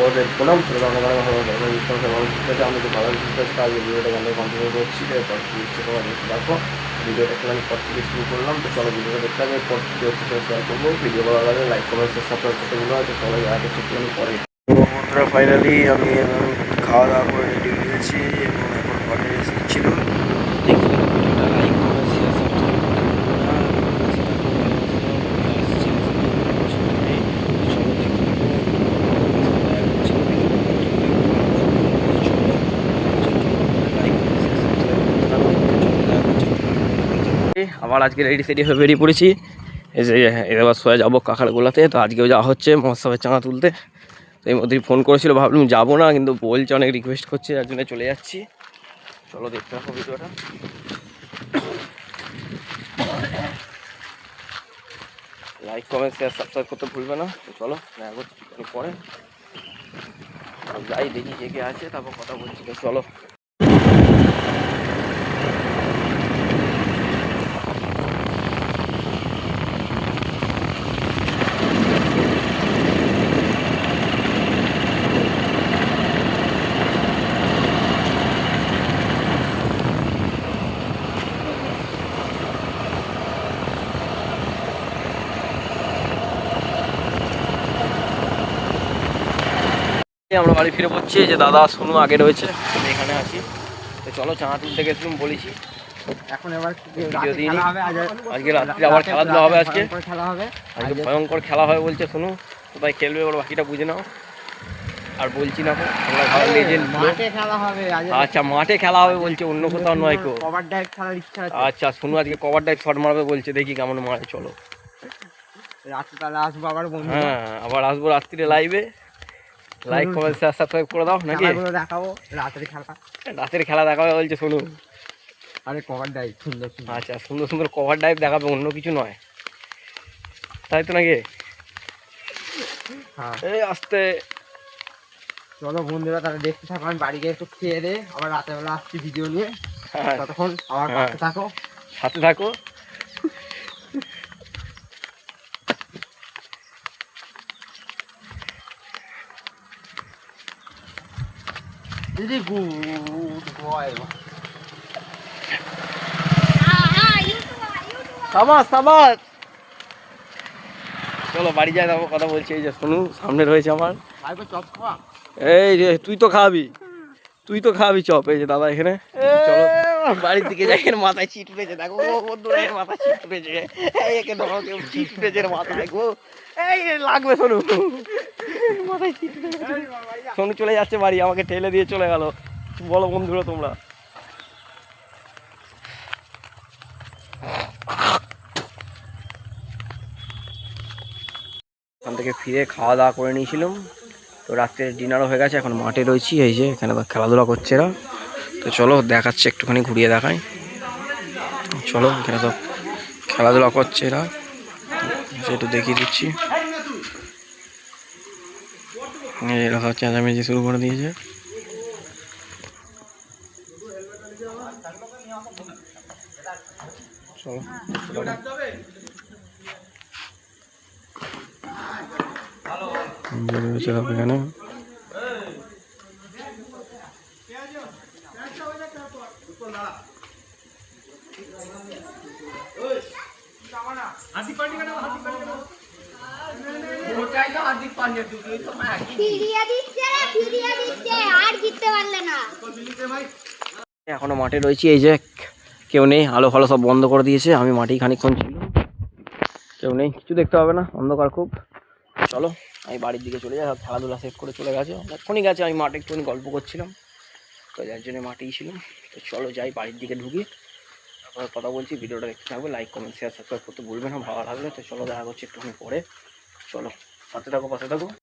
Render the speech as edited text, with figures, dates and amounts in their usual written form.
ওদের প্রণাম। সেটা অনেক অনেক ভালো লাগবে। আমি তো ভালো আজকে ভিডিওটা গান কন্টিনিউ করছি। এরপর তোমার দেখতে থাকো। ভিডিওটা একটুখানি পর থেকে শুরু করলাম। তো চলো ভিডিওটা দেখতে হবে, পর থেকে হচ্ছে শেয়ার করবো। ভিডিও ভালো লাগলে লাইক কমেন্ট সাবস্ক্রাইব করতে ভুলো। হয়তো চলো দেখা হচ্ছে একটুখানি পরে। তো বন্ধুরা ফাইনালি আমি খাওয়া দাওয়া করে রেডি হয়ে গেছি এবং এখন ঘরে এসেছিলাম। দেখি ভিডিওটা লাইক কমেন্ট শেয়ার সাবস্ক্রাইব করতে ভুলবে না। আবার আজকে রেডি সেডি হয়ে বেরিয়ে পড়েছি। এই যে এবার সোয়া যাবো কাকার গোলাতে। তো আজকেও যাওয়া হচ্ছে মহাসাবের চাঁদা তুলতে। তো এই মধ্যেই ফোন করেছিল, ভাবলাম যাবো না, কিন্তু বলছে অনেক রিকোয়েস্ট করছে, যার জন্য চলে যাচ্ছি। চলো দেখতে থাকো ভিডিওটা। লাইক কমেন্ট শেয়ার সাবস্ক্রাইব করতে ভুলবে না। তো চলো দেখা করছি একটু পরে। যাই দেখি কে কে আছে, তারপর কথা বলছি। তো চলো। আমরা বাড়ি ফিরে পড়ছি। যে দাদা শুনু আগে রয়েছে, আমি এখানে আছি। তো চলো চাঁদা তুলতে গেছিলাম বলেছি। এখন এবার আজকে রাত্রে আবার খেলাধুলা হবে। আজকে খেলা হবে, আজকে ভয়ঙ্কর খেলা হবে বলছে শুনু। কোথায় খেলবে ওর বাকিটা বুঝে নাও। আর বলছি না তোমরা ঘরে লেজেন্ড। মাঠে খেলা হবে। আচ্ছা মাঠে খেলা হবে বলছে, অন্য কোথাও নয় কো। কভার ড্রাইভ খেলার ইচ্ছা আছে। আচ্ছা শুনু আজকে কভার ড্রাইভ শট মারবে বলছে, দেখি কেমন মারে। চলো রাতে তাহলে আসবো আবার বন্ধু। হ্যাঁ আবার আসবো রাত্রিরে লাইভে। লাইক কমেন্ট শেয়ার সাবস্ক্রাইব করে দাও নাকি। দেখাবো রাতের খেলা। রাতের খেলা দেখাবে বলছে শুনু। আরে কভার ড্রাইভ সুন্দর সুন্দর। আচ্ছা সুন্দর সুন্দর কভার ড্রাইভ দেখাবে, অন্য কিছু নয়, তাই তো নাকি? হ্যাঁ এই আসতে। চলো বন্ধুরা তাহলে দেখতে থাকো। আমি বাড়ি গিয়ে একটু খেয়ে দে, আবার রাতের বেলা আসছি ভিডিও নিয়ে। হ্যাঁ ততক্ষণ আবার পাশে থাকো, সাথে থাকো। দিদি গুড বয়। সাবাস সাবাস। চলো বাড়ি যাই, তারপর কথা বলছি। এই যে শুনু সামনে রয়েছে আমার। চপ খাওয়া। এই যে তুই তো খাবি, তুই তো খাবি চপ। এই যে দাদা এখানে। চলো বাড়ির দিকে যাই। এর মাথায় ছিট উঠেছে, দেখো বন্ধুরা, এর মাথায় ছিট উঠেছে। এই একে ধরো, কেউ ছিট উঠেছে এর মাথায় গো। এই লাগবে শোনু, মাথায় ছিট উঠেছে। শোনু চলে যাচ্ছে বাড়ি, আমাকে ঠেলে দিয়ে চলে গেল। বলো বন্ধুরা তোমরা। ওখান থেকে ফিরে খাওয়া দাওয়া করে নিয়েছিলাম। তো রাত্রে ডিনারও হয়ে গেছে, এখন মাঠে রয়েছি। এই যে এখানে খেলাধুলা করছে এরা। তো চলো দেখাচ্ছে, একটুখানি ঘুরিয়ে দেখাই। চলো এখানে তো খেলাধুলা করছে এরা, একটু দেখিয়ে দিচ্ছি। এরা চেঁচামেচি শুরু করে দিয়েছে। চলো এখানে এখনো মাঠে রয়েছি। এই যে কেউ নেই, আলো ফালো সব বন্ধ করে দিয়েছে। আমি মাঠেই খানিকক্ষণ ছিলাম, কেউ নেই, কিছু দেখতে হবে না, অন্ধকার খুব। চলো আমি বাড়ির দিকে চলে যাই। খেলাধুলা শেষ করে চলে গেছে, অনেকক্ষণই গেছে। আমি মাঠে একটুখানি গল্প করছিলাম, তো যার জন্য মাঠেই ছিলাম। তো চলো যাই বাড়ির দিকে ঢুকি, তারপরে কথা বলছি। ভিডিওটা দেখতে থাকবে, লাইক কমেন্ট শেয়ার সাবস্ক্রাইব করতে ভুলবে না ভালো লাগলে। তো চলো দেখা করছি একটুখানি পরে। চলো সাথে থাকো, পাশে থাকো।